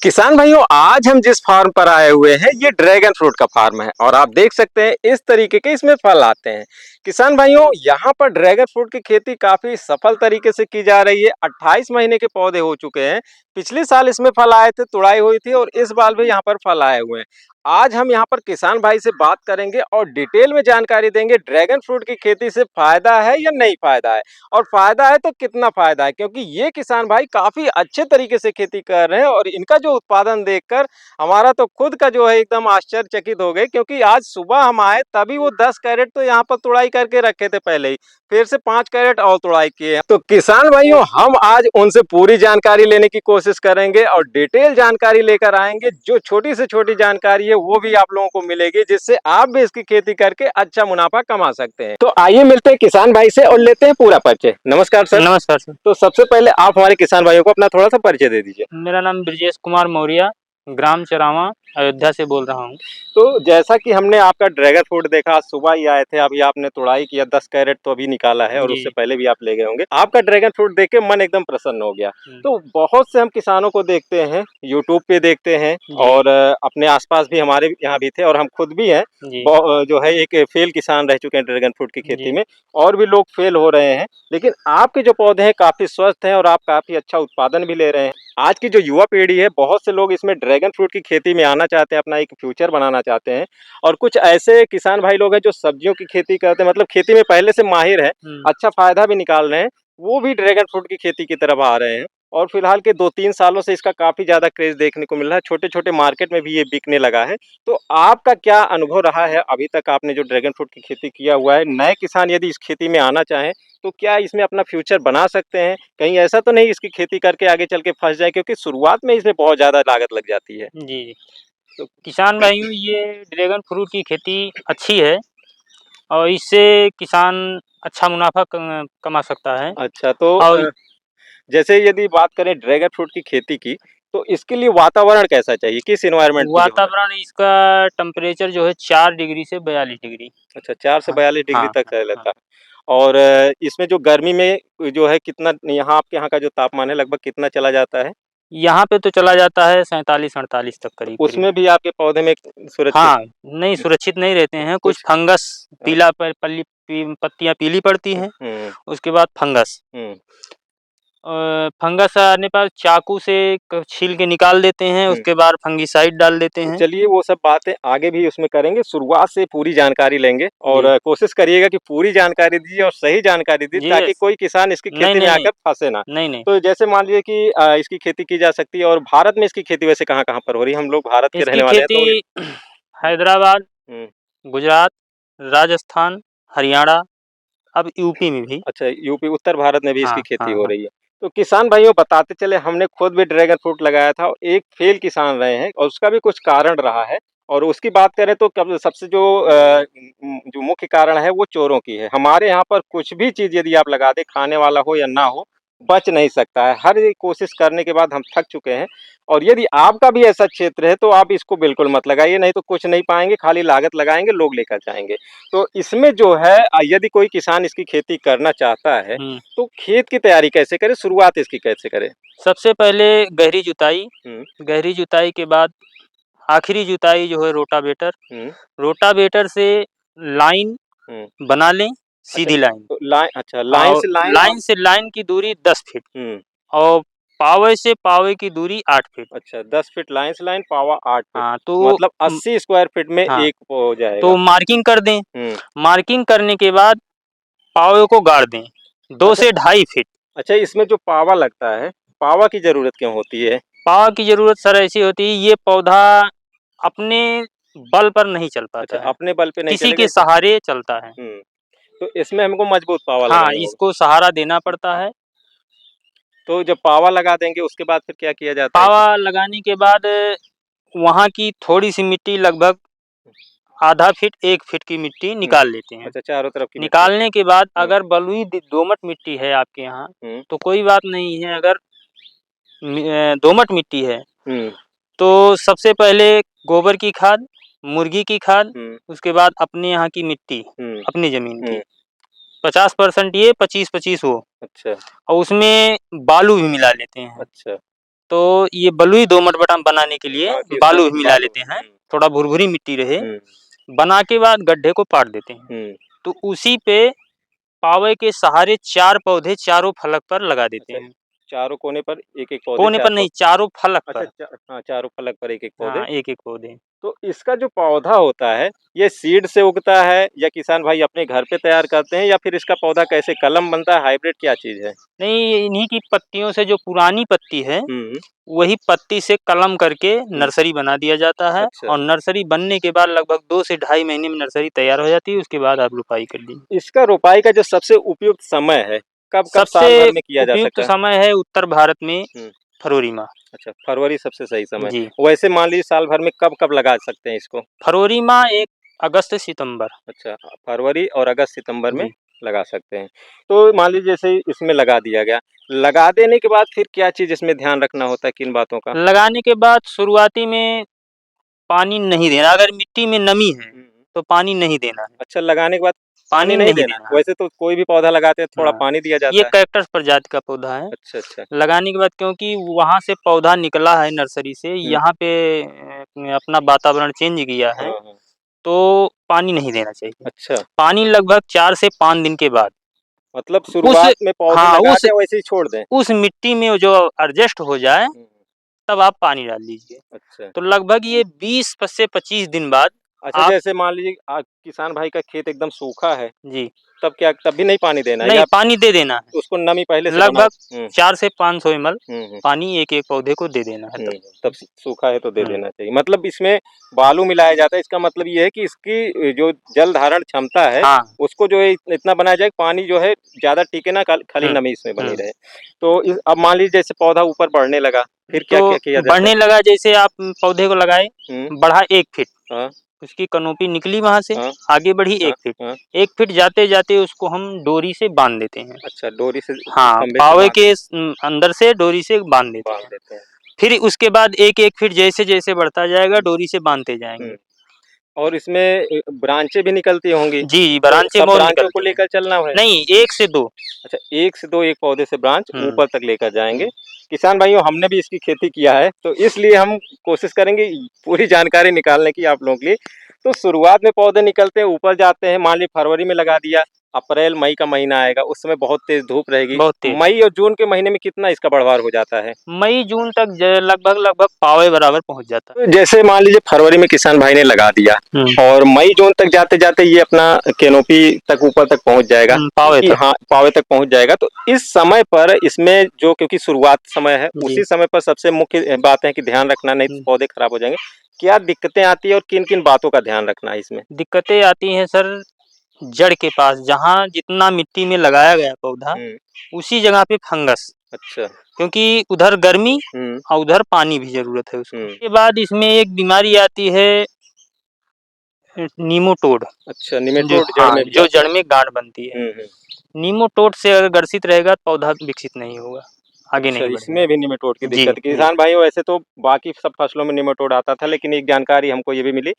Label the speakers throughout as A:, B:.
A: किसान भाइयों, आज हम जिस फार्म पर आए हुए हैं ये ड्रैगन फ्रूट का फार्म है और आप देख सकते हैं इस तरीके के इसमें फल आते हैं। किसान भाइयों, यहाँ पर ड्रैगन फ्रूट की खेती काफी सफल तरीके से की जा रही है। 28 महीने के पौधे हो चुके हैं। पिछले साल इसमें फल आए थे, तुड़ाई हुई थी और इस बार भी यहाँ पर फल आए हुए हैं। आज हम यहाँ पर किसान भाई से बात करेंगे और डिटेल में जानकारी देंगे ड्रैगन फ्रूट की खेती से फायदा है या नहीं फायदा है, और फायदा है तो कितना फायदा है, क्योंकि ये किसान भाई काफी अच्छे तरीके से खेती कर रहे हैं और इनका जो उत्पादन देखकर हमारा तो खुद का जो है एकदम आश्चर्यचकित हो गए। क्योंकि आज सुबह हम आए तभी वो 10 कैरेट तो यहाँ पर तुड़ाई करके रखे थे पहले ही, फिर से 5 कैरेट और तुड़ाई किए हैं। तो किसान भाइयों, हम आज उनसे पूरी जानकारी लेने की कोशिश करेंगे और डिटेल जानकारी लेकर आएंगे। जो छोटी से छोटी जानकारी है वो भी आप लोगों को मिलेगी, जिससे आप भी इसकी खेती करके अच्छा मुनाफा कमा सकते हैं। तो आइए मिलते हैं किसान भाई से और लेते हैं पूरा परिचय। नमस्कार सर।
B: नमस्कार सर।
A: तो सबसे पहले आप हमारे किसान भाइयों को अपना थोड़ा सा परिचय दे दीजिए।
B: मेरा नाम ब्रजेश कुमार मौर्य, ग्राम चरावा, अयोध्या से बोल रहा हूँ।
A: तो जैसा कि हमने आपका ड्रैगन फ्रूट देखा, आज सुबह ही आए थे, अभी आपने तुड़ाई किया, 10 कैरेट तो अभी निकाला है और
B: जी
A: उससे पहले भी आप ले गए होंगे। आपका ड्रैगन फ्रूट देख के मन एकदम प्रसन्न हो गया।
B: जी।
A: तो बहुत से हम किसानों को देखते हैं, यूट्यूब पे देखते हैं
B: जी।
A: और अपने आसपास भी हमारे यहाँ भी थे और हम खुद भी हैं।
B: जी
A: जो है एक फेल किसान रह चुके हैं ड्रैगन फ्रूट की खेती
B: जी।
A: में, और भी लोग फेल हो रहे हैं। लेकिन आपके जो पौधे हैं काफी स्वस्थ हैं और आप काफी अच्छा उत्पादन भी ले रहे हैं। आज की जो युवा पीढ़ी है, बहुत से लोग इसमें ड्रैगन फ्रूट की खेती में आना चाहते हैं, अपना एक फ्यूचर बनाना चाहते हैं। और कुछ ऐसे किसान भाई लोग हैं जो सब्जियों की खेती करते हैं, मतलब खेती में पहले से माहिर है, अच्छा फायदा भी निकाल रहे हैं, वो भी ड्रैगन फ्रूट की खेती की तरफ आ रहे हैं। और फिलहाल के 2-3 सालों से इसका काफी ज्यादा क्रेज देखने को मिल रहा है, छोटे छोटे मार्केट में भी ये बिकने लगा है। तो आपका क्या अनुभव रहा है अभी तक, आपने जो ड्रैगन फ्रूट की खेती किया हुआ है? नए किसान यदि इस खेती में आना चाहें तो क्या इसमें अपना फ्यूचर बना सकते हैं? कहीं ऐसा तो नहीं इसकी खेती करके आगे चल के फंस जाए, क्योंकि शुरुआत में इसमें बहुत ज्यादा लागत लग जाती है।
B: जी। तो किसान भाइयों, ये ड्रैगन फ्रूट की खेती अच्छी है और इससे किसान अच्छा मुनाफा कमा सकता है।
A: अच्छा, तो
B: और
A: जैसे यदि बात करें ड्रैगन फ्रूट की खेती की, तो इसके लिए वातावरण कैसा चाहिए? किस एनवायरनमेंट में ये होना
B: वातावरण इसका टेम्परेचर जो है 4 डिग्री से 42 डिग्री।
A: अच्छा, 4 से
B: हाँ
A: 42 डिग्री
B: हाँ
A: तक
B: हाँ
A: चल
B: हाँ।
A: लेता है। और इसमें जो गर्मी में जो है कितना, यहाँ आपके यहाँ का जो तापमान है लगभग कितना चला जाता है?
B: यहाँ पे तो चला जाता है 47-48 तक
A: तो
B: करीब करीब।
A: उसमें भी आपके पौधे में सुरक्षित?
B: हाँ, नहीं सुरक्षित नहीं रहते हैं, कुछ
A: कुछ
B: फंगस, पीला प पल्ली पी पत्तियाँ पीली पड़ती हैं,
A: हुँ,
B: उसके बाद फंगस।
A: हुँ,
B: फंगस आने पर चाकू से छील के निकाल देते हैं,
A: हुँ।
B: उसके बाद फंगिसाइड डाल देते
A: तो
B: हैं।
A: चलिए वो सब बातें आगे भी उसमें करेंगे, शुरुआत से पूरी जानकारी लेंगे और
B: जी
A: कोशिश करिएगा कि पूरी जानकारी दीजिए और सही जानकारी दीजिए,
B: जी।
A: ताकि कोई किसान इसकी
B: नहीं
A: खेती में
B: नहीं नहीं
A: आकर फँसे ना।
B: नहीं नहीं।
A: तो जैसे मान लीजिए कि इसकी खेती की जा सकती है, और भारत में इसकी खेती वैसे कहाँ-कहाँ पर हो रही है? हम लोग भारत के
B: इसकी
A: रहने वाले हैं
B: खेती
A: तो
B: हैदराबाद,
A: हुँ,
B: गुजरात, राजस्थान, हरियाणा, अब यूपी में भी।
A: अच्छा, यूपी उत्तर भारत में भी इसकी
B: हाँ
A: खेती
B: हाँ
A: हो
B: हाँ।
A: रही है। तो किसान भाइयों, बताते चले, हमने खुद भी ड्रैगन फ्रूट लगाया था और एक फेल किसान रहे हैं और उसका भी कुछ कारण रहा है। और उसकी बात करें तो कब सबसे जो मुख्य कारण है वो चोरों की है। हमारे यहाँ पर कुछ भी चीज़ यदि आप लगा दें, खाने वाला हो या ना हो, बच नहीं सकता है। हर एक कोशिश करने के बाद हम थक चुके हैं। और यदि आपका भी ऐसा क्षेत्र है तो आप इसको बिल्कुल मत लगाइए, नहीं तो कुछ नहीं पाएँगे, खाली लागत लगाएँगे, लोग लेकर जाएँगे। तो इसमें जो है यदि कोई किसान इसकी खेती करना चाहता है,
B: हुँ।
A: तो खेत की तैयारी कैसे करे? शुरुआत इसकी कैसे करे?
B: सबसे पहले गहरी जुताई,
A: हुँ,
B: गहरी जुताई के बाद आखिरी जुताई जो है रोटावेटर।
A: हुँ,
B: रोटावेटर से लाइन
A: हुँ।
B: बना लें,
A: अच्छा,
B: सीधी लाइन।
A: तो अच्छा, लाइन
B: और
A: से लाइन और
B: लाइन से लाइन की दूरी 10 फीट
A: हुँ,
B: और पावे से पावे की दूरी 8 फीट।
A: अच्छा, 10 फीट लाइन से लाइन, पावा 8 फीट,
B: हाँ, तो
A: मतलब 80 स्क्वायर फीट में
B: हाँ,
A: एक वो हो जाएगा।
B: तो मार्किंग कर दें।
A: हुँ,
B: मार्किंग करने के बाद पावे को गाड़ दें 2
A: अच्छा,
B: से ढाई फीट।
A: अच्छा, इसमें जो पावा लगता है, पावा की ज़रूरत क्यों होती है?
B: पावा की ज़रूरत सर ऐसी होती है, ये पौधा अपने बल पर नहीं चल
A: अच्छा,
B: पाता है,
A: अपने बल पे नहीं
B: किसी
A: चलेगा
B: के
A: इसे
B: सहारे चलता है।
A: हुँ, तो इसमें हमको मजबूत पावा
B: हाँ,
A: लगाना होगा।
B: इसको सहारा देना पड़ता है।
A: तो जब पावा लगा देंगे उसके बाद फिर क्या किया जाता है इसे?
B: पावा लगाने के बाद वहाँ की थोड़ी-सी मिट्टी लगभग आधा फीट 1 फीट की मिट्टी
A: हुँ,
B: निकाल लेते हैं।
A: अच्छा, चारों तरफ की मिट्टी।
B: निकालने के बाद
A: हुँ,
B: अगर बलुई दोमट मिट्टी है आपके यहाँ,
A: हुँ,
B: तो कोई बात नहीं है। अगर दोमट मिट्टी है,
A: हुँ,
B: तो सबसे पहले गोबर की खाद, मुर्गी की खाद,
A: हुँ,
B: उसके बाद अपने यहाँ की मिट्टी,
A: हुँ,
B: अपनी ज़मीन
A: हुँ,
B: की 50% ये, 25-25 वो,
A: अच्छा,
B: और उसमें बालू भी मिला लेते हैं।
A: अच्छा।
B: तो ये बलुई दोमट बटाम बनाने के लिए
A: हाँ, कि
B: बालू
A: इसमें
B: भी मिला लेते हैं, थोड़ा भुरभुरी मिट्टी रहे, बना के बाद गड्ढे को पाट देते हैं। तो उसी पे पावे के सहारे 4 पौधे चारों फलक पर लगा देते
A: अच्छा,
B: हैं।
A: चारों कोने पर एक-एक पौधे,
B: कोने
A: 4
B: पर नहीं, चारों फलक
A: अच्छा,
B: पर।
A: हाँ, चारों फलक पर एक-एक पौधे।
B: हाँ, एक-एक पौधे।
A: तो इसका जो पौधा होता है, ये सीड से उगता है या किसान भाई अपने घर पे तैयार करते हैं या फिर इसका पौधा कैसे कलम बनता है, हाइब्रिड क्या चीज़ है?
B: नहीं, इन्हीं की पत्तियों से जो पुरानी पत्ती है,
A: हुँ,
B: वही पत्ती से कलम करके
A: हुँ,
B: नर्सरी बना दिया जाता है
A: अच्छा।
B: और नर्सरी बनने के बाद लगभग 2 से ढाई महीने में नर्सरी तैयार हो जाती है, उसके बाद आप रोपाई कर लीजिए।
A: इसका रोपाई का जो सबसे उपयुक्त समय है, कब-कब
B: सबसे
A: साल भर में किया जा
B: उपयुक्त
A: सकता है?
B: समय है उत्तर भारत में
A: हुँ,
B: फरवरी माह।
A: अच्छा, फरवरी सबसे सही समय।
B: जी,
A: वैसे मान लीजिए साल भर में कब-कब लगा सकते हैं इसको?
B: फरवरी माह एक अगस्त से सितंबर।
A: अच्छा, फरवरी और अगस्त-सितंबर में
B: जी,
A: लगा सकते हैं। तो मान लीजिए जैसे इसमें लगा दिया गया, लगा देने के बाद फिर क्या चीज़ इसमें ध्यान रखना होता है, किन बातों का?
B: लगाने के बाद शुरुआती में पानी नहीं देना, अगर मिट्टी में नमी है,
A: हुँ,
B: तो पानी नहीं देना है,
A: अच्छा लगाने के बाद पानी
B: पानी
A: नहीं
B: नहीं
A: देना है?
B: देना है।
A: वैसे तो कोई भी पौधा लगाते हैं थोड़ा
B: हाँ,
A: पानी दिया
B: ये
A: जाता है।
B: कैक्टस प्रजाति का पौधा है।
A: अच्छा, अच्छा।
B: लगाने के बाद क्योंकि वहाँ से पौधा निकला है नर्सरी से,
A: हुँ,
B: यहाँ पे अपना वातावरण चेंज किया है,
A: हाँ, हाँ।
B: तो पानी नहीं देना चाहिए।
A: अच्छा,
B: पानी लगभग 4 से 5 दिन के बाद
A: मतलब
B: उस
A: शुरुआत में पौधे
B: हाँ,
A: लगा के वैसे ही छोड़ दें?
B: उस मिट्टी में जो एडजस्ट हो जाए,
A: हुँ, हुँ।
B: तब आप पानी डाल दीजिए।
A: अच्छा।
B: तो लगभग ये 20 से 25 दिन बाद
A: अच्छा
B: आप
A: जैसे मान लीजिए किसान भाई का खेत एकदम सूखा है,
B: जी,
A: तब भी नहीं पानी देना है
B: नहीं
A: या
B: पानी दे देना है।
A: उसको नमी पहले से बना
B: लगभग
A: हुँ,
B: 4 से 500 ml
A: हुँ, हुँ।
B: पानी एक-एक पौधे को दे देना है
A: हुँ,
B: तब।
A: तब सूखा है तो दे
B: हुँ,
A: देना चाहिए। मतलब इसमें बालू मिलाया जाता है, इसका मतलब ये है कि इसकी जो जल धारण क्षमता है,
B: हाँ,
A: उसको जो है इतना बनाया जाए कि पानी जो है ज़्यादा टिके ना, खाली
B: हुँ,
A: नमी इसमें बनी
B: हुँ।
A: रहे। तो इस अब मान लीजिए जैसे पौधा ऊपर बढ़ने लगा, फिर
B: तो
A: क्या-क्या किया जाता है?
B: बढ़ने लगा जैसे आप पौधे को लगाए,
A: हुँ,
B: बढ़ा 1 फीट,
A: हाँ,
B: उसकी कैनोपी निकली वहाँ से,
A: हाँ,
B: आगे बढ़ी
A: हाँ,
B: 1 फीट।
A: हाँ।
B: 1 फीट जाते-जाते उसको हम डोरी से बाँध देते हैं।
A: अच्छा डोरी से
B: हाँ,
A: खंभे से
B: पावे
A: बाँध
B: के अंदर से डोरी से बाँध देते
A: बाँध
B: हैं।
A: देते हैं।
B: फिर उसके बाद 1-1 फीट जैसे-जैसे बढ़ता जाएगा डोरी से बाँधते
A: हुँ,
B: जाएँगे।
A: और इसमें ब्रांचें भी निकलती होंगी,
B: जी,
A: तो
B: ब्रांचें
A: सब
B: बहुत
A: ब्रांचों को
B: निकलती हैं।
A: लेकर चलना है?
B: नहीं, 1 से 2।
A: अच्छा 1 से 2 एक पौधे से ब्रांच
B: हुँ,
A: ऊपर तक लेकर
B: हुँ,
A: जाएँगे। किसान भाइयों हमने भी इसकी खेती किया है, तो इसलिए हम कोशिश करेंगे पूरी जानकारी निकालने की आप लोगों के लिए। तो शुरुआत में पौधे निकलते हैं, ऊपर जाते हैं, मान लीजिए फरवरी में लगा दिया, अप्रैल मई का महीना आएगा, उस समय बहुत तेज़ धूप रहेगी।
B: बहुत तेज़।
A: मई और जून के महीने में कितना इसका बढ़वार हो जाता है?
B: मई, जून तक लगभग पावे बराबर पहुँच जाता
A: तो जैसे मान लीजिए फरवरी में किसान भाई ने लगा दिया
B: है।
A: और मई जून तक जाते-जाते ये अपना कैनोपी तक ऊपर तक पहुँच जाएगा
B: पावे
A: कि
B: तक।
A: हाँ, पावे तक पहुँच जाएगा। तो इस समय पर इसमें जो क्योंकि शुरुआत समय है,
B: जी।
A: उसी समय पर सबसे मुख्य बात है कि ध्यान रखना नहीं तो
B: हुँ।
A: पौधे खराब हो जाएँगे। क्या दिक्कतें आती हैं और किन-किन बातों का ध्यान रखना है इसमें?
B: दिक्कतें आती हैं सर जड़ के पास, जहाँ जितना मिट्टी में लगाया गया पौधा,
A: हुँ,
B: उसी जगह पे फंगस,
A: अच्छा।
B: क्योंकि उधर गर्मी
A: हुँ,
B: और उधर पानी भी ज़रूरत है उसको।
A: हुँ,
B: उसके बाद इसमें एक बीमारी आती है नीमोटोड,
A: अच्छा
B: जो
A: निमेटोड जड़
B: हाँ,
A: में भी
B: जो
A: आती
B: जड़
A: है।
B: में गांठ बनती है।
A: हुँ, हुँ।
B: नीमोटोड से अगर ग्रसित रहेगा तो पौधा विकसित नहीं होगा, आगे
A: अच्छा,
B: नहीं बढ़ेगा।
A: इसमें भी निमेटोड की
B: जी,
A: दिक्कत है।
B: जी।
A: किसान भाइयों वैसे तो बाकी सब फसलों में निमेटोड आता था, लेकिन एक जानकारी हमको ये भी मिली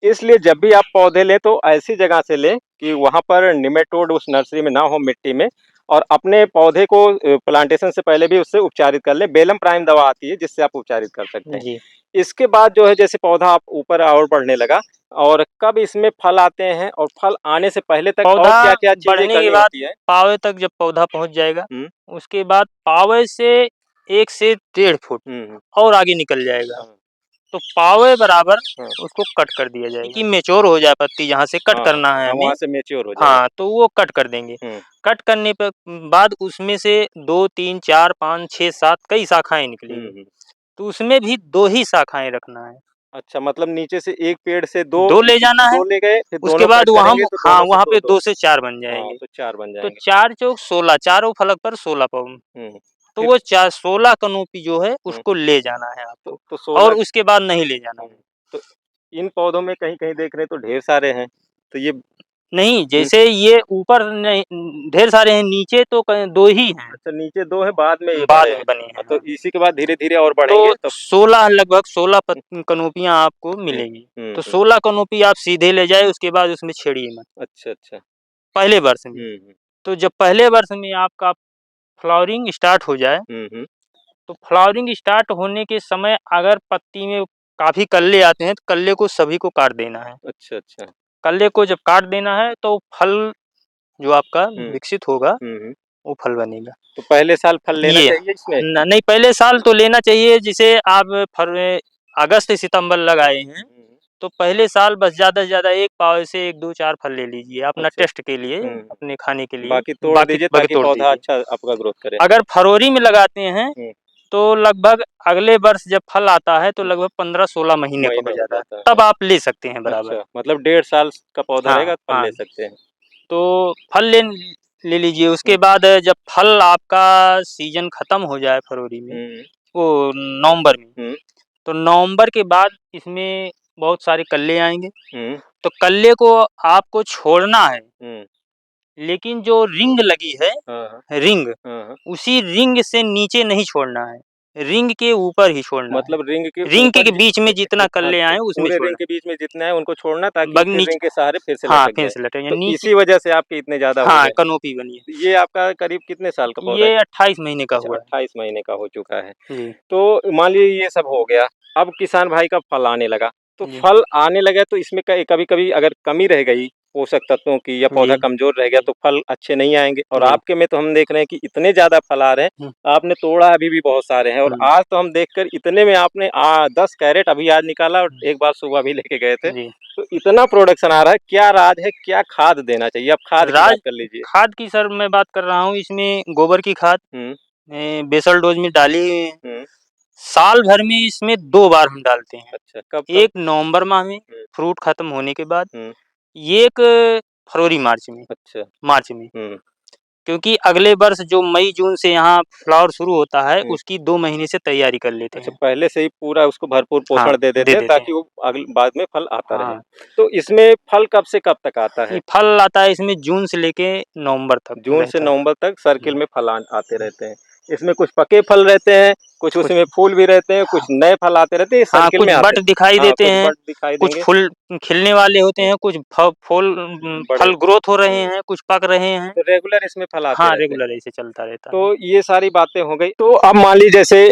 A: इसलिए जब भी आप पौधे लें तो ऐसी जगह से लें कि वहाँ पर निमेटोड उस नर्सरी में ना हो मिट्टी में और अपने पौधे को प्लांटेशन से पहले भी उससे उपचारित कर लें। बेलम प्राइम दवा आती है जिससे आप उपचारित कर सकते हैं।
B: जी।
A: इसके बाद जो है जैसे पौधा आप ऊपर और बढ़ने लगा और कब इसमें फल आते हैं और फल आने से पहले तक और
B: पौधा
A: क्या-क्या चीज़ें
B: बढ़ने के
A: करनी
B: बाद
A: होती है?
B: पावे तक जब पौधा पहुँच जाएगा,
A: हुँ,
B: उसके बाद पावे से 1 से 1.5 फुट
A: हुँ, हुँ।
B: और आगे निकल जाएगा।
A: हाँ,
B: तो पावे बराबर
A: हाँ,
B: उसको कट कर दिया जाएगा कि मैच्योर हो जाए पत्ती जहाँ से कट
A: हाँ, हाँ,
B: करना है
A: हाँ,
B: हमें।
A: वहाँ से मैच्योर हो जाए।
B: हाँ, तो वो कट कर देंगे।
A: हुँ,
B: कट करने पे बाद उसमें से 2, 3, 4, 5, 6, 7 कई शाखाएँ
A: हुँ,
B: निकलेगी।
A: हुँ।
B: तो उसमें भी 2 ही शाखाएँ रखना है।
A: अच्छा मतलब नीचे से एक पेड़ से 2
B: 2 ले जाना है,
A: 2 ले गए, फिर
B: उसके
A: दोनों
B: बाद
A: कट
B: वहाँ
A: करेंगे तो
B: हाँ,
A: दोनों से
B: वहाँ पे
A: 2-2
B: 2 से 4 बन
A: हाँ,
B: जाएँगे।
A: तो 4 बन
B: तो
A: जाएँगे।
B: 4 चौक 16, चारों फलक पर 16
A: हुँ,
B: तो
A: फिर
B: वो 16 कैनोपी जो है
A: हुँ,
B: उसको ले जाना है
A: तो
B: आपको
A: तो
B: और
A: 16
B: उसके बाद नहीं ले जाना
A: हुँ,
B: है।
A: तो इन पौधों में कहीं-कहीं देख रहे हैं तो ढेर सारे हैं, तो ये
B: नहीं,
A: इन
B: जैसे ये ऊपर नहीं ढेर सारे हैं, नीचे तो क 2 ही हैं,
A: अच्छा नीचे 2 है बाद में ये
B: बाद
A: बढ़े
B: में
A: हैं।
B: बनी हैं,
A: तो
B: हाँ।
A: इसी के बाद धीरे-धीरे और
B: तो
A: बढ़ेंगे तो
B: 16 लगभग 16
A: हुँ,
B: कैनोपियाँ आपको
A: हुँ,
B: मिलेंगी।
A: हुँ,
B: तो
A: हुँ।
B: 16 कैनोपी आप सीधे ले जाएँ, उसके बाद उसमें छेड़िए मत,
A: अच्छा, अच्छा।
B: पहले वर्ष में।
A: हुँ, हुँ।
B: तो जब पहले वर्ष में आपका फ्लावरिंग स्टार्ट हो जाए,
A: हुँ, हुँ।
B: तो फ्लावरिंग स्टार्ट होने के समय अगर पत्ती में काफी कल्ले आते हैं तो कल्ले को सभी को काट देना है।
A: अच्छा, अच्छा।
B: कल्ले को जब काट देना है तो फल जो आपका विकसित होगा वो फल बनेगा।
A: तो पहले साल फल लेना
B: ये
A: चाहिए इसमें?
B: नहीं, पहले साल तो लेना चाहिए। जिसे आप अगस्त सितंबर लगाए हैं तो पहले साल बस ज़्यादा से ज़्यादा 1 पाव से 1, 2, 4 फल ले लीजिए अपना
A: अच्छा।
B: टेस्ट के लिए, अपने खाने के लिए।
A: बाकी तोड़ दीजिए
B: बाकी
A: ताकि
B: तोड़
A: पौधा
B: दीजिए।
A: अच्छा आपका ग्रोथ करे।
B: अगर फरवरी में लगाते हैं तो लगभग अगले वर्ष जब फल आता है तो लगभग 15-16 महीने का हो जाता है, तब आप ले सकते हैं बराबर।
A: अच्छा, मतलब 1.5 साल का पौधा
B: हाँ,
A: रहेगा, फल
B: हाँ।
A: ले सकते हैं।
B: तो फल ले लीजिए। उसके बाद जब फल आपका सीजन खत्म हो जाए फरवरी में, वो नवंबर में, तो नवंबर के बाद इसमें बहुत सारे कल्ले आएँगे। तो कल्ले को आपको छोड़ना है, लेकिन जो रिंग लगी है, रिंग, उसी रिंग से नीचे नहीं छोड़ना है, रिंग के ऊपर ही छोड़ना है।
A: मतलब रिंग
B: के बीच में जितना कल्ले आए उसमें
A: पूरे
B: छोड़ना
A: रिंग के बीच में जितने हैं उनको छोड़ना ताकि
B: बग
A: फिर
B: नीचे
A: रिंग के सहारे फिर से
B: हाँ,
A: लटक
B: फिर
A: जाए।
B: से लटक
A: तो
B: नीचे।
A: इसी वजह से आपके इतने ज़्यादा हो
B: हाँ,
A: गए।
B: कनोपी बनी है।
A: ये आपका करीब कितने साल का पौधा है?
B: ये 28 महीने का
A: अच्छा,
B: हुआ है।
A: 28 महीने का हो चुका है।
B: जी।
A: तो मान लीजिए ये सब हो गया, अब किसान भाई का फल आने लगा, तो
B: जी।
A: फल आने लगा तो इसमें कभी-कभी अगर कमी रह गई पोषक तत्वों की या पौधा
B: जी।
A: कमज़ोर रह गया तो फल अच्छे नहीं आएँगे और
B: जी।
A: आपके में तो हम देख रहे हैं कि इतने ज़्यादा फल आ रहे हैं, आपने तोड़ा अभी भी बहुत सारे हैं और आज तो हम देखकर इतने में आपने 10 कैरेट अभी आज निकाला और एक बार सुबह भी लेके गए थे।
B: जी।
A: तो इतना प्रोडक्शन आ रहा है, क्या राज है, क्या खाद देना चाहिए? आप खाद की बात कर लीजिए।
B: खाद की सर मैं बात कर रहा हूँ, इसमें गोबर की खाद बेसल डोज में डाली हुई है। साल भर में इसमें 2 बार हम डालते हैं।
A: अच्छा, कब-कब?
B: एक नवंबर माह में फ्रूट खत्म होने के बाद, एक फरवरी मार्च में।
A: अच्छा।
B: मार्च में। क्योंकि अगले वर्ष जो मई जून से यहाँ फ्लावर शुरू होता है उसकी 2 महीने से तैयारी कर लेते
A: अच्छा,
B: हैं।
A: पहले से ही पूरा उसको भरपूर
B: हाँ,
A: पोषण दे
B: दे
A: देते हैं
B: देते
A: ताकि
B: हैं।
A: वो बाद में फल आता रहे।
B: हाँ।
A: तो इसमें फल कब से कब तक आता
B: ये
A: है?
B: फल आता है इसमें जून से लेके नवंबर तक
A: जून से
B: रहता है।
A: नवंबर तक सर्किल में फल आते रहते हैं। इसमें कुछ पके फल रहते हैं, कुछ उसमें फूल भी रहते हैं, कुछ नए फल आते रहते हैं, ये
B: हाँ,
A: सर्किल
B: कुछ
A: में आते
B: बट दिखाई
A: हैं। हाँ,
B: देते
A: कुछ
B: हैं,
A: बड दिखाई
B: कुछ
A: देंगे।
B: फूल खिलने वाले होते हैं, कुछ
A: बड़े
B: फल ग्रोथ हो रहे हैं, कुछ पक रहे हैं।
A: तो रेगुलर इसमें फल आते
B: हाँ,
A: रहते हैं।
B: रेगुलर ऐसे चलता रहता है।
A: तो ये सारी बातें हो गई। तो अब मान लीजिए जैसे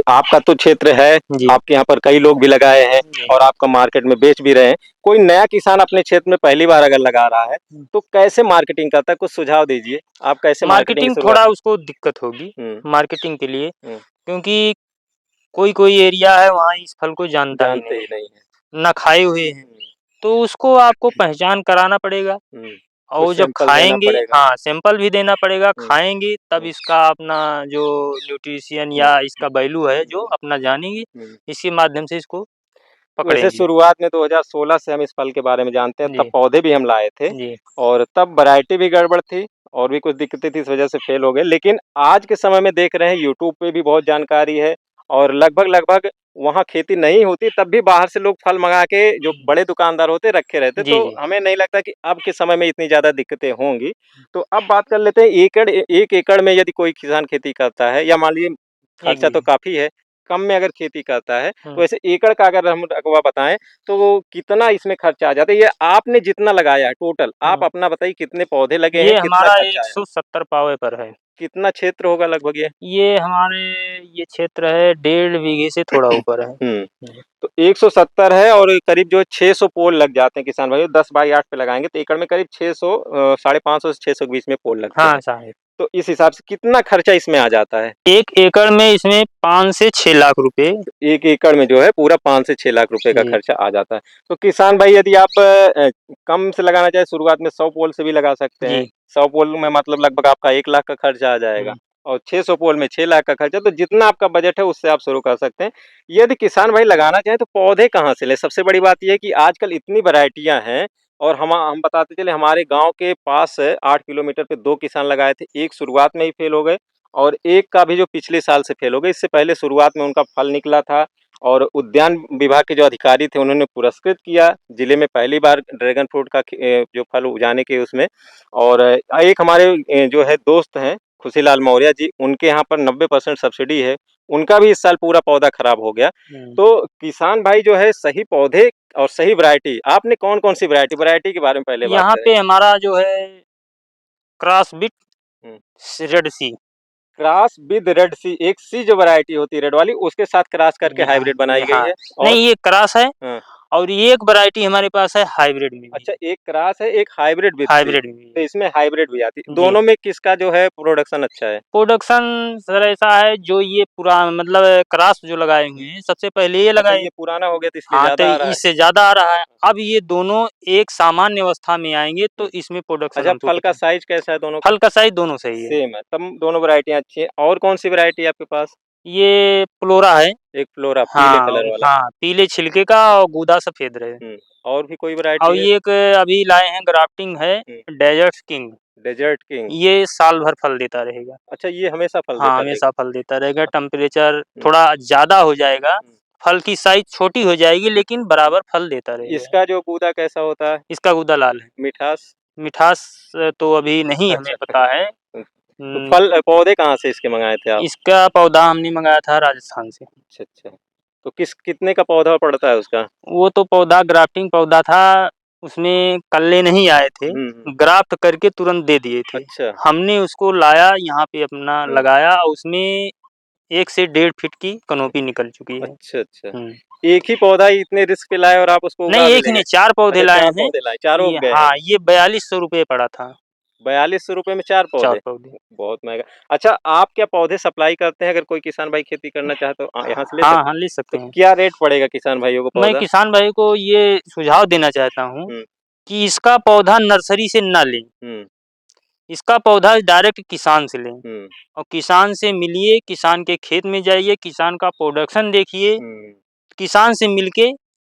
A: आपका तो क्षेत्र है,
B: जी।
A: आपके यहाँ पर कई लोग भी लगाए हैं
B: जी।
A: और आपका मार्केट में बेच भी रहे हैं। कोई नया किसान अपने क्षेत्र में पहली बार अगर लगा रहा है, तो कैसे मार्केटिंग करता है? कुछ सुझाव दीजिए। आप कैसे मार्केटिंग की
B: मार्केटिंग
A: शुरुआत
B: थोड़ा
A: की?
B: उसको दिक्कत होगी मार्केटिंग के लिए,
A: हुँ,
B: क्योंकि कोई-कोई एरिया है वहाँ इस फल को जानता ही
A: जानते
B: नहीं
A: ही नहीं है।
B: है, ना खाए हुए हैं। तो उसको आपको पहचान कराना पड़ेगा और
A: कुछ
B: वो जब
A: सैंपल देना
B: खाएँगे,
A: पड़ेगा।
B: हाँ, सैंपल भी देना पड़ेगा,
A: हुँ,
B: खाएँगे तब
A: हुँ,
B: इसका अपना जो न्यूट्रिशन
A: हुँ,
B: या इसका वैल्यू है जो अपना जानेंगे,
A: हुँ।
B: इसी माध्यम से इसको
A: वैसे
B: पकड़ेंगे।
A: शुरुआत में 2016 से हम इस फल के बारे में जानते हैं, तब
B: जी।
A: पौधे भी हम लाए थे
B: जी।
A: और तब वैरायटी भी गड़बड़ थी और भी कुछ दिक्कतें थी, इस वजह से फेल हो गए। लेकिन आज के समय में देख रहे हैं यूट्यूब पे भी बहुत जानकारी है और लगभग-लगभग वहाँ खेती नहीं होती, तब भी बाहर से लोग फल मँगा के जो बड़े दुकानदार होते हैं, रखे रहते।
B: जी,
A: तो
B: जी।
A: हमें नहीं लगता कि अब के समय में इतनी ज़्यादा दिक्कतें होंगी। तो अब बात कर लेते हैं 1 एकड़ में यदि कोई किसान खेती करता है या मान लीजिए
B: 1
A: खर्चा तो
B: बीघे।
A: काफ़ी है, कम में अगर खेती करता है, तो
B: हुँ।
A: वैसे एकड़ का अगर हम रकबा बताएँ, तो वो कितना इसमें खर्चा आ जाता है? ये आपने जितना लगाया है टोटल, आप
B: हुँ।
A: अपना बताइए कितने पौधे लगे हैं,
B: ये
A: कितना
B: हमारा
A: खर्चा आया?
B: 170 पावे पर है।
A: कितना क्षेत्र होगा लगभग ये?
B: ये हमारे ये क्षेत्र है 1.5 बीघे से थोड़ा ऊपर है।
A: हुँ,
B: जी।
A: तो 170 है और करीब जो 600 पोल लग जाते हैं किसान भाइयों, 10 बाई 8 पे लगाएँगे तो एकड़ में करीब 600 साढ़े 500 से 600 के बीच में पोल लगते
B: हाँ,
A: हैं।
B: साहब।
A: तो इस हिसाब से कितना खर्चा इसमें आ जाता है?
B: 1 एकड़ में इसमें 5 से 6 लाख रुपए।
A: 1 एकड़ में जो है पूरा 5 से 6 लाख रुपए का
B: जी।
A: खर्चा आ जाता है। तो किसान भाई यदि आप कम से लगाना चाहें शुरुआत में 100 पोल से भी लगा सकते हैं।
B: जी।
A: 100 पोल में मतलब लगभग आपका 1 लाख का खर्चा आ जाएगा
B: हुँ।
A: और 600 पोल में 6 लाख का खर्चा तो जितना आपका बजट है उससे आप शुरू कर सकते हैं। यदि किसान भाई लगाना चाहें तो पौधे कहाँ से लें? सबसे बड़ी बात ये है कि आजकल इतनी वैराइटियाँ हैं और हम बताते चले हमारे गाँव के पास 8 किलोमीटर पे 2 किसान लगाए थे। एक शुरुआत में ही फेल हो गए और एक का भी जो पिछले साल से फेल हो गए। इससे पहले शुरुआत में उनका फल निकला था और उद्यान विभाग के जो अधिकारी थे उन्होंने पुरस्कृत किया। जिले में पहली बार ड्रैगन फ्रूट का जो फल उगाने के उसमें और एक हमारे जो है दोस्त हैं खुशीलाल मौर्य जी, उनके यहाँ पर 90% सब्सिडी है। उनका भी इस साल पूरा पौधा खराब हो गया।
B: हुँ।
A: तो किसान भाई जो है सही पौधे और सही वैरायटी आपने कौन-कौन सी वैरायटी के बारे में पहले बात
B: यहाँ
A: करें?
B: पे हमारा जो है क्रॉसबिट
A: हुँ।
B: Red C
A: cross with red C, एक सी जो वैरायटी होती है रेड वाली, उसके साथ क्रॉस करके हाइब्रिड बनाई गई
B: हाँ,
A: है। और
B: नहीं ये क्रॉस है
A: हाँ।
B: और ये एक वैरायटी हमारे पास है हाइब्रिड में भी।
A: अच्छा, एक क्रॉस है, एक हाइब्रिड विद सी,
B: हाइब्रिड में भी
A: तो इसमें हाइब्रिड भी आती है।
B: जी।
A: दोनों में किसका जो है प्रोडक्शन अच्छा है?
B: प्रोडक्शन सर ऐसा है जो ये मतलब क्रॉस जो लगाए हुए हैं सबसे पहले ये
A: अच्छा,
B: लगाए।
A: ये पुराना हो गया तो इसलिए
B: हाँ, तो
A: ज़्यादा आ रहा है।
B: इससे ज़्यादा आ रहा है। अब ये दोनों एक सामान्य अवस्था में आएँगे तो इसमें प्रोडक्शन
A: अच्छा,
B: हमको
A: फल का
B: पता है।
A: साइज़ कैसा है दोनों का?
B: फल का साइज़ दोनों सही है।
A: सेम है, तब दोनों वैरायटियाँ अच्छी हैं। और कौन-सी वैरायटी है आपके पास?
B: ये फ्लोरा है।
A: एक फ्लोरा पीले
B: हाँ,
A: कलर वाला।
B: हाँ, पीले छिलके का और गूदा सफ़ेद रहे।
A: हुँ, और भी कोई
B: और
A: वैरायटी है?
B: ये एक अभी लाए हैं ग्राफ्टिंग है
A: हुँ,
B: डेज़र्ट किंग।
A: Desert king.
B: ये साल भर फल देता रहेगा।
A: अच्छा, ये हमेशा फल
B: हाँ,
A: देता रहेगा।
B: हमेशा फल देता रहेगा। टेम्परेचर
A: हुँ,
B: थोड़ा ज़्यादा हो जाएगा,
A: हुँ,
B: फल की साइज़ छोटी हो जाएगी
A: हुँ।
B: लेकिन बराबर फल देता रहेगा।
A: इसका जो गूदा कैसा होता है?
B: इसका गूदा लाल है।
A: मिठास?
B: मिठास तो अभी नहीं हमें
A: अच्छा।
B: पता है।
A: हुँ, तो
B: उम,
A: फल पौधे कहाँ से इसके मँगाए थे आप?
B: इसका पौधा हमने मँगाया था राजस्थान से।
A: अच्छा, अच्छा। तो कितने का पौधा पड़ता है उसका?
B: वो तो पौधा ग्राफ्टिंग पौधा था, उसमें कल्ले नहीं आए थे,
A: हुँ, हुँ।
B: ग्राफ्ट करके तुरंत दे दिए थे।
A: अच्छा।
B: हमने उसको लाया यहाँ पे अपना
A: हुँ,
B: लगाया, उसमें 1 से 1.5 फीट की
A: हुँ।
B: कैनोपी निकल चुकी है।
A: अच्छा, अच्छा।
B: हुँ।
A: एक ही पौधा ही इतने रिस्क पे लाए और आप उसको
B: नहीं
A: उगा भी
B: एक ही
A: ले
B: नहीं
A: आए।
B: 4 पौधे
A: अच्छा,
B: लाए
A: 4
B: हैं।
A: पौधे लाए, चारों उग
B: ये
A: गए हैं।
B: हाँ, ये ₹4200 पड़ा था,
A: ₹4200 में 4
B: 4
A: पौधे?
B: पौधे।
A: बहुत महँगा। अच्छा, आप क्या पौधे सप्लाई करते हैं? अगर कोई किसान भाई खेती करना चाहे तो यहाँ से ले
B: हाँ,
A: सकते
B: हाँ,
A: हैं?
B: ले
A: तो
B: सकते हैं।
A: क्या रेट पड़ेगा किसान भाइयों को
B: मैं
A: पौधा?
B: किसान भाई को ये सुझाव देना चाहता हूँ
A: हुँ,
B: कि इसका पौधा नर्सरी से ना लें।
A: हुँ,
B: इसका पौधा डायरेक्ट किसान से लें
A: हुँ,
B: और किसान से मिलिए, किसान के खेत में जाइए, किसान का प्रोडक्शन देखिए,
A: हुँ।
B: किसान से मिलके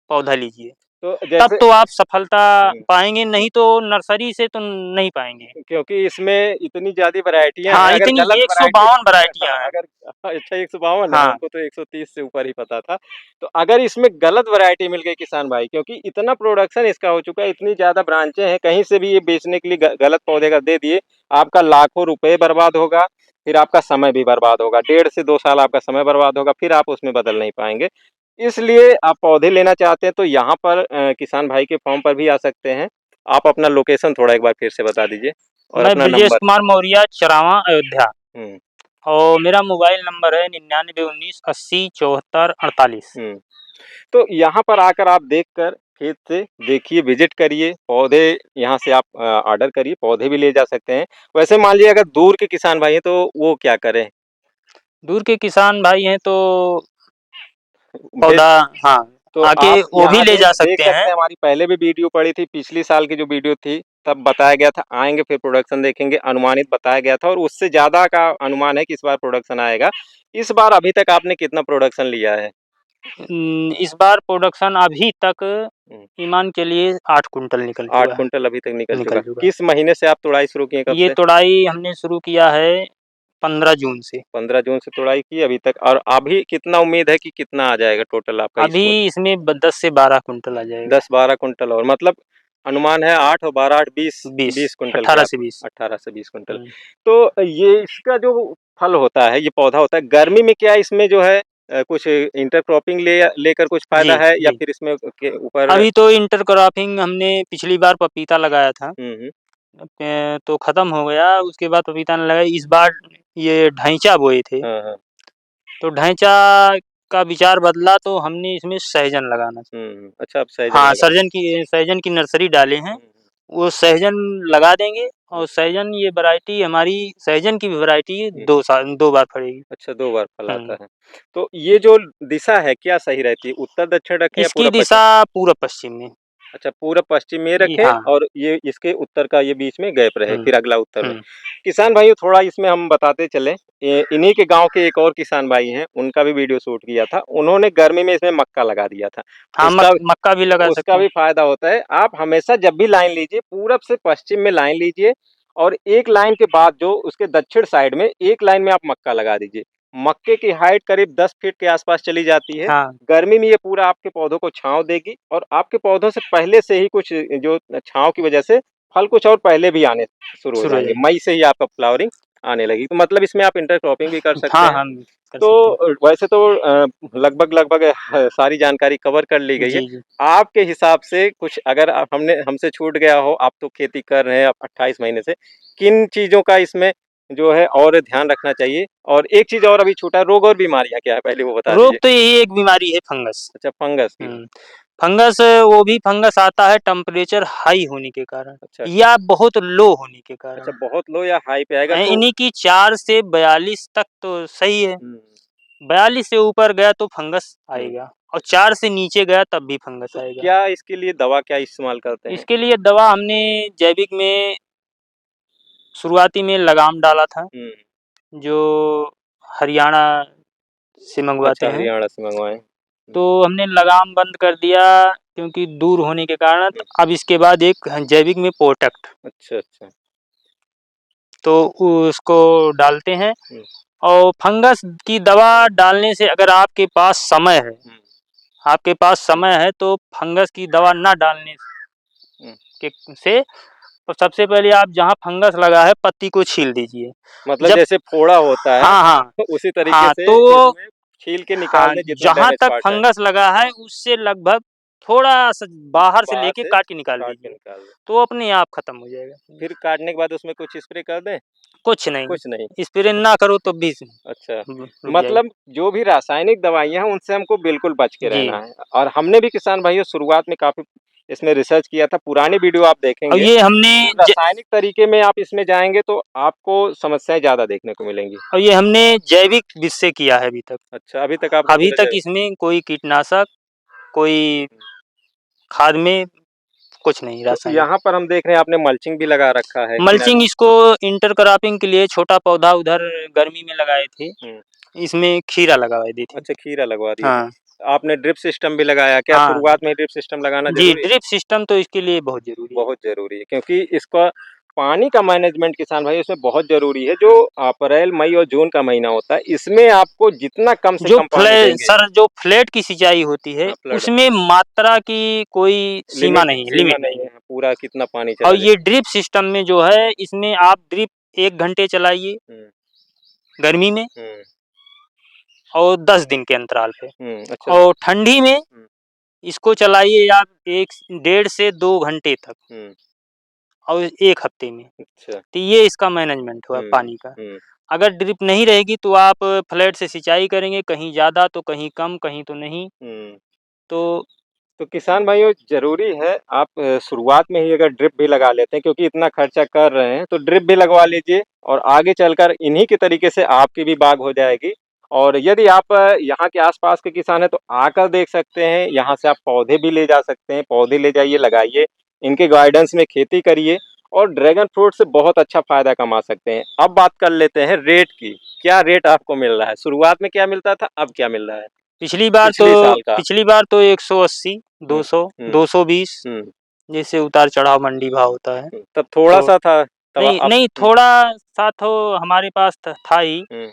B: पौधा लीजिए।
A: तो
B: तब
A: जैसे
B: तो आप सफलता
A: हुँ,
B: पाएँगे, नहीं तो नर्सरी से तो नहीं पाएँगे।
A: क्योंकि इसमें इतनी ज़्यादा वैराइटियाँ हैं,
B: हाँ,
A: अगर
B: इतनी
A: गलत वैराइटी
B: 152 वैराइटियाँ हैं।
A: अगर अच्छा 152 है,
B: हाँ,
A: हमको तो 130 से ऊपर ही पता था। तो अगर इसमें गलत वैराइटी मिल गई किसान भाई, क्योंकि इतना प्रोडक्शन इसका हो चुका है, इतनी ज़्यादा ब्रांचें हैं, कहीं से भी ये बेचने के लिए गलत पौधे का दे दिए, आपका लाखों रुपए बर्बाद होगा, फिर आपका समय भी बर्बाद होगा। 1.5 से 2 साल आपका समय बर्बाद होगा, फिर आप उसमें बदल नहीं पाएँगे। इसलिए आप पौधे लेना चाहते हैं तो यहाँ पर किसान भाई के फॉर्म पर भी आ सकते हैं। आप अपना लोकेशन थोड़ा एक बार फिर से बता दीजिए और
B: मैं
A: अपना
B: ब्रजेश
A: नंबर।
B: कुमार मौर्य, चरावा, अयोध्या
A: हुँ,
B: और मेरा मोबाइल नंबर है 9919807448।
A: हुँ। तो यहाँ पर आकर आप देखकर खेत से देखिए, विज़िट करिए, पौधे यहाँ से आप ऑर्डर करिए, पौधे भी ले जा सकते हैं। वैसे मान लीजिए अगर दूर के किसान भाई हैं तो वो क्या करें?
B: दूर के किसान भाई हैं तो
A: भेज
B: पौधा हाँ,
A: तो
B: आके
A: आप
B: वो भी
A: यहाँ
B: ले जा
A: देख
B: सकते हैं।
A: सकते हैं, हमारी पहले भी वीडियो पड़ी थी, पिछली साल की जो वीडियो थी, तब बताया गया था आएँगे फिर प्रोडक्शन देखेंगे, अनुमानित बताया गया था और उससे ज़्यादा का अनुमान है कि इस बार प्रोडक्शन आएगा। इस बार अभी तक आपने कितना प्रोडक्शन लिया है?
B: इस बार प्रोडक्शन अभी तक
A: हुँ,
B: ईमान के लिए 8 कुंटल
A: 8 क्विंटल अभी तक निकल चुका
B: निकल
A: है।
B: चुका है।
A: किस महीने से आप तुड़ाई शुरू किए, कब
B: ये
A: से?
B: तुड़ाई हमने शुरू किया है 15 जून से।
A: 15 जून से तुड़ाई की अभी तक, और अभी कितना उम्मीद है कि कितना आ जाएगा टोटल आपका
B: अभी
A: इसमें?
B: इसमें 10 से 12 कुंटल आ जाएगा।
A: 10-12 कुंटल, और मतलब अनुमान है 8 और 12 8 20
B: 20
A: 20 कुंटल के
B: 18
A: आप
B: से 20।
A: 18 से 20 कुंटल।
B: हुँ।
A: तो ये इसका जो फल होता है, ये पौधा होता है, गर्मी में क्या इसमें जो है कुछ इंटरक्रॉपिंग लेकर कुछ
B: जी,
A: फ़ायदा है या
B: जी।
A: फिर इसमें के ऊपर?
B: अभी तो इंटरक्रॉपिंग हमने पिछली बार पपीता लगाया था।
A: हुँ, हुँ।
B: तो खत्म हो गया, उसके बाद पपीता नहीं लगाया। इस बार ये ढैंचा बोए थे,
A: हाँ, हाँ।
B: तो ढैंचा का विचार बदला तो हमने इसमें सहजन लगाना
A: हुँ, हुँ। अच्छा, आप सहजन
B: हाँ,
A: लगा रहे
B: सहजन की नर्सरी डाले हैं।
A: हैं। हुँ, हुँ।
B: वो सहजन लगा देंगे
A: हुँ,
B: और सहजन ये वैरायटी हमारी सहजन की भी वैरायटी
A: हुँ।
B: 2 बार फलेगी।
A: अच्छा, 2 बार फल आता
B: हुँ।
A: है। तो ये जो दिशा है क्या सही रहती है? उत्तर-दक्षिण रखें या
B: इसकी
A: पूरब-पश्चिम?
B: दिशा पूरब-पश्चिम में।
A: अच्छा, पूरब-पश्चिम में
B: ये
A: रखें
B: हाँ।
A: और ये इसके उत्तर का ये बीच में गैप रहे,
B: हुँ,
A: फिर अगला उत्तर में।
B: हुँ।
A: किसान भाइयों, थोड़ा इसमें हम बताते चलें, इन्हीं के गाँव के एक और किसान भाई हैं, उनका भी वीडियो शूट किया था। उन्होंने गर्मी में इसमें मक्का लगा दिया था।
B: हाँ,
A: उसका
B: मक्का भी लगा सकते
A: उसका
B: हैं।
A: भी फ़ायदा होता है। आप हमेशा जब भी लाइन लीजिए, पूरब से पश्चिम में लाइन लीजिए और एक लाइन के बाद जो उसके दक्षिण साइड में एक लाइन में आप मक्का लगा दीजिए। मक्के की हाइट करीब 10 फीट के आस-पास चली जाती है।
B: हाँ,
A: गर्मी में ये पूरा आपके पौधों को छाँव देगी और आपके पौधों से पहले से ही कुछ जो छाँव की वजह से फल कुछ और पहले भी आने शुरू हो
B: शुरू हो
A: जाएँगे।
B: जाएगी।
A: मई से ही आपका फ्लावरिंग आने लगेगी। तो मतलब इसमें आप इंटरक्रॉपिंग भी कर सकते
B: हाँ,
A: हैं।
B: हम कर
A: तो
B: सकते हैं।
A: वैसे तो लगभग-लगभग सारी जानकारी कवर कर ली गई है।
B: जी, जी।
A: आपके हिसाब से कुछ अगर हमसे छूट गया हो, आप तो खेती कर रहे हैं अब 28 महीने से, किन चीज़ों का इसमें जो है और ध्यान रखना चाहिए? और एक चीज़ और अभी छूटा, रोग और बीमारियाँ क्या है पहले वो बता
B: रोग
A: दीजिए?
B: तो यही एक बीमारी है, फंगस।
A: अच्छा, फंगस की।
B: फंगस, वो भी फंगस आता है टेम्परेचर हाई होने के कारण
A: अच्छा,
B: या बहुत लो होने के कारण।
A: अच्छा बहुत लो या हाई पे आएगा तो
B: इन्हीं की 4 से 42 तक तो सही है, 42 से ऊपर गया तो फंगस आएगा और 4 से नीचे गया तब भी फंगस
A: तो
B: आएगा।
A: क्या इसके लिए दवा क्या इस्तेमाल करते हैं?
B: इसके लिए दवा हमने जैविक में शुरुआती में लगाम डाला था, जो हरियाणा से मंगवाते
A: अच्छा,
B: हैं।
A: हरियाणा से मंगवाएँ।
B: तो हमने लगाम बंद कर दिया क्योंकि दूर होने के कारण।
A: हुँ।
B: अब इसके बाद एक जैविक में प्रोटेक्ट,
A: अच्छा, अच्छा।
B: तो उसको डालते हैं।
A: हुँ,
B: और फंगस की दवा डालने से अगर आपके पास समय है,
A: हुँ,
B: आपके पास समय है तो फंगस की दवा ना डालने
A: हुँ।
B: के से तो सबसे पहले आप जहाँ फंगस लगा है पत्ती को छील दीजिए।
A: मतलब
B: जब
A: जैसे फोड़ा होता है,
B: हाँ, हाँ।
A: तो उसी तरीके
B: हाँ,
A: से
B: तो
A: इसमें छील के निकाल
B: हाँ,
A: दें जितना
B: जहाँ
A: डैमेज
B: तक
A: पार्ट है।
B: फंगस लगा है उससे लगभग थोड़ा-सा बाहर से
A: बाहर
B: लेके
A: से
B: काट के निकाल
A: काट के
B: दीजिए,
A: निकाल दें।
B: तो अपने आप खत्म हो जाएगा।
A: फिर काटने के बाद उसमें कुछ स्प्रे कर दें?
B: कुछ नहीं,
A: कुछ नहीं।
B: स्प्रे ना करो तो भी
A: अच्छा,
B: रुक जाएगी।
A: मतलब जो भी रासायनिक दवाइयाँ हैं उनसे हमको बिल्कुल बच के
B: जी।
A: रहना है। और हमने भी किसान भाइयों शुरुआत में काफ़ी इसमें रिसर्च किया था, पुरानी वीडियो आप
B: और
A: देखेंगे,
B: ये हमने
A: तो रासायनिक तरीके में आप इसमें जाएँगे तो आपको समस्याएँ ज़्यादा देखने को मिलेंगी।
B: जैविक विधि से किया है अभी तक।
A: अच्छा, अभी तक आपने
B: अभी
A: पूरा
B: तक इसमें कोई कीटनाशक, कोई खाद में कुछ नहीं
A: तो
B: रासायनिक।
A: यहाँ पर हम देख रहे हैं आपने मल्चिंग भी लगा रखा है किनारे।
B: मल्चिंग इसको इंटरक्रॉपिंग के लिए छोटा पौधा उधर गर्मी में लगाए थे,
A: हुँ,
B: इसमें खीरा लगवा दी थी।
A: अच्छा खीरा लगवा दिए थे।
B: हाँ,
A: आपने ड्रिप सिस्टम भी लगाया, क्या
B: हाँ।
A: शुरुआत में ड्रिप सिस्टम लगाना
B: जी,
A: ज़रूरी है?
B: ड्रिप सिस्टम तो इसके लिए बहुत ज़रूरी है।
A: बहुत ज़रूरी है क्योंकि इसका पानी का मैनेजमेंट किसान भाई इसमें बहुत ज़रूरी है। जो अप्रैल, मई और जून का महीना होता है, इसमें आपको जितना कम से कम पानी देंगे।
B: जो फ्लैट की सिंचाई होती है,
A: हाँ, फ्लड
B: उसमें मात्रा की कोई सीमा नहीं है,
A: सीमा
B: लिमिट
A: नहीं
B: नहीं
A: है,
B: है।
A: पूरा कितना पानी
B: और
A: चला
B: ये
A: जाए।
B: ड्रिप सिस्टम में जो है, इसमें आप ड्रिप 1 घंटे चलाइए
A: हुँ,
B: गर्मी में
A: हुँ,
B: और 10 दिन के अंतराल पे।
A: अच्छा।
B: और ठंडी में
A: हुँ,
B: इसको चलाइए आप 1 डेढ़ से 2 घंटे तक
A: हुँ,
B: और 1 हफ्ते में।
A: अच्छा।
B: तो ये इसका मैनेजमेंट हुआ
A: हुँ,
B: पानी का।
A: हुँ,
B: अगर ड्रिप नहीं रहेगी तो आप फ्लैट से सिंचाई करेंगे, कहीं ज़्यादा तो कहीं कम, कहीं तो नहीं।
A: हुँ।
B: तो
A: तो किसान भाइयों ज़रूरी है आप शुरुआत में ही अगर ड्रिप भी लगा लेते हैं क्योंकि इतना खर्चा कर रहे हैं, तो ड्रिप भी लगवा लीजिए और आगे चलकर इन्हीं के तरीके से आपकी भी बाग हो जाएगी। और यदि आप यहाँ के आस-पास के किसान हैं तो आकर देख सकते हैं, यहाँ से आप पौधे भी ले जा सकते हैं, पौधे ले जाइए, लगाइए, इनके गाइडेंस में खेती करिए और ड्रैगन फ्रूट से बहुत अच्छा फ़ायदा कमा सकते हैं। अब बात कर लेते हैं रेट की, क्या रेट आपको मिल रहा है? शुरुआत में क्या मिलता था, अब क्या मिल रहा है?
B: पिछली बार तो
A: पिछले साल का?
B: पिछली बार तो 180,
A: हुँ,
B: 200,
A: हुँ,
B: 220
A: हुँ।
B: जैसे उतार-चढ़ाव मंडी भाव होता है।
A: तब
B: तो
A: थोड़ा-सा था, तब
B: नहीं,
A: अब
B: नहीं थोड़ा-सा तो हमारे पास था ही,
A: हुँ,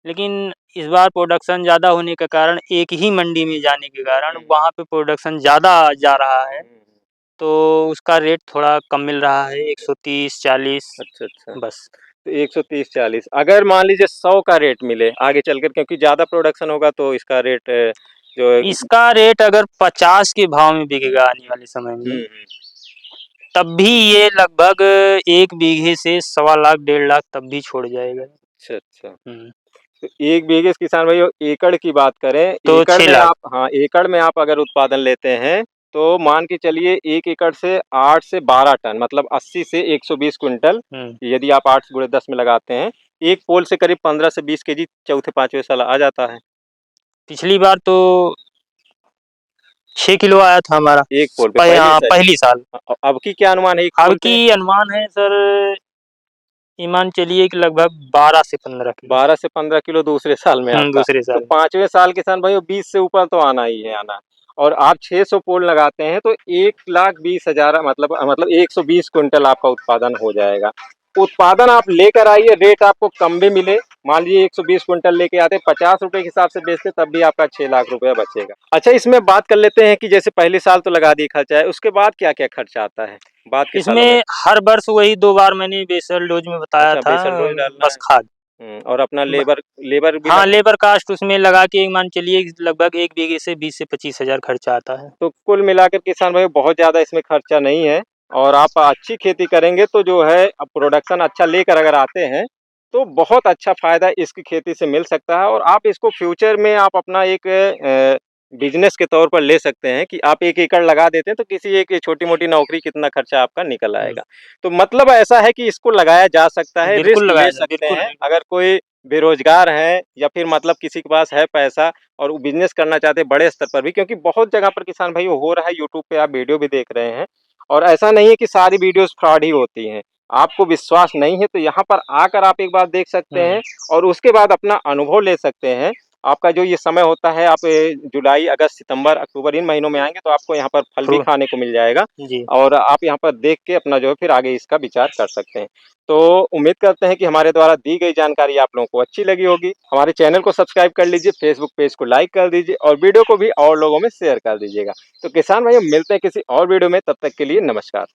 B: लेकिन इस बार प्रोडक्शन ज़्यादा होने के कारण एक ही मंडी में जाने के कारण
A: हुँ,
B: वहाँ पे प्रोडक्शन ज़्यादा जा रहा है,
A: हुँ,
B: तो उसका रेट थोड़ा कम मिल रहा है 130, 40
A: अच्छा, अच्छा।
B: बस।
A: तो 130-40 अगर मान लीजिए 100 का रेट मिले आगे चलकर क्योंकि ज़्यादा प्रोडक्शन होगा तो इसका रेट जो है
B: इसका रेट अगर 50 के भाव में बिकेगा आने वाले समय
A: हुँ,
B: में,
A: हुँ।
B: तब भी ये लगभग 1 बीघे से सवा लाख, 1.5 लाख तब भी छोड़ जाएगा।
A: अच्छा, अच्छा।
B: हुँ,
A: तो 1 बीघे से किसान भाइयों एकड़ की बात करें,
B: तो
A: एकड़
B: 6
A: में
B: लाख।
A: आप हाँ, एकड़ में आप अगर उत्पादन लेते हैं, तो मान के चलिए 1 एकड़ से 8 से 12 टन मतलब 80 से 120 क्विंटल
B: हुँ,
A: यदि आप 8 गुणे 10 में लगाते हैं, एक पोल से करीब 15 से 20 केजी चौथे 5वें साल आ जाता है।
B: पिछली बार तो 6 किलो आया था हमारा,
A: एक पोल पे पहली
B: हाँ,
A: सारी
B: पहली साल।
A: अब की क्या अनुमान है एक
B: अब
A: पोल पे?
B: की अनुमान है सर, ये मान चलिए कि लगभग 12 से 15 किलो।
A: 12 से 15 किलो दूसरे साल में आपका।
B: दूसरे
A: तो
B: साल।
A: 5वें साल किसान भाइयों 20 से ऊपर तो आना ही है आना। और आप 600 पोल लगाते हैं तो 1,20,000 मतलब 120 क्विंटल आपका उत्पादन हो जाएगा। उत्पादन आप लेकर आइए, रेट आपको कम भी मिले, मान लीजिए 120 क्विंटल लेके आते, ₹50 के हिसाब से बेचते तब भी आपका 6 लाख रुपया बचेगा। अच्छा इसमें बात कर लेते हैं कि जैसे पहले साल तो लगा दिए खर्चा है, उसके बाद क्या-क्या खर्चा आता है? बाद के सालों में?
B: इसमें हर वर्ष वही 2 बार मैंने बेसल डोज़ में बताया
A: अच्छा
B: था,
A: बेसल डोज़ डालना
B: बस
A: है।
B: खाद।
A: और अपना
B: ब
A: लेबर लेबर भी
B: हाँ,
A: लगा
B: लेबर कास्ट उसमें लगा के मान चलिए लगभग 1 बीघे से 20 से 25 हज़ार खर्चा आता है।
A: तो कुल मिलाकर किसान भाई बहुत ज़्यादा इसमें खर्चा नहीं है और आप अच्छी खेती करेंगे तो जो है प्रोडक्शन अच्छा लेकर अगर आते हैं तो बहुत अच्छा फ़ायदा इसकी खेती से मिल सकता है और आप इसको फ्यूचर में आप अपना एक बिज़नेस के तौर पर ले सकते हैं कि आप 1 एकड़ लगा देते हैं तो किसी एक छोटी-मोटी नौकरी कितना खर्चा आपका निकल
B: हुँ।
A: आएगा। तो मतलब ऐसा है कि इसको लगाया जा सकता है,
B: बिल्कुल
A: रिस्क
B: लगाया
A: ले
B: जाए,
A: सकते
B: बिल्कुल,
A: हैं।
B: बिल्कुल।
A: अगर कोई बेरोज़गार है या फिर मतलब किसी के पास है पैसा और वो बिज़नेस करना चाहते हैं बड़े स्तर पर भी, क्योंकि बहुत जगह पर किसान भाई हो रहा है, यूट्यूब पे आप वीडियो भी देख रहे हैं और ऐसा नहीं है कि सारी वीडियोज़ फ्रॉड ही होती हैं। आपको विश्वास नहीं है तो यहाँ पर आकर आप एक बार देख सकते
B: हुँ।
A: हैं और उसके बाद अपना अनुभव ले सकते हैं। आपका जो ये समय होता है, आप जुलाई, अगस्त, सितंबर, अक्टूबर इन महीनों में आएँगे तो आपको यहाँ पर फल भी
B: फ्रू
A: खाने को मिल जाएगा
B: जी।
A: और आप यहाँ पर देख के अपना जो है फिर आगे इसका विचार कर सकते हैं। तो उम्मीद करते हैं कि हमारे द्वारा दी गई जानकारी आप लोगों को अच्छी लगी होगी। हमारे चैनल को सब्सक्राइब कर लीजिए, फेसबुक पेज को लाइक कर दीजिए और वीडियो को भी और लोगों में शेयर कर दीजिएगा। तो किसान भाइयों, मिलते हैं किसी और वीडियो में, तब तक के लिए नमस्कार।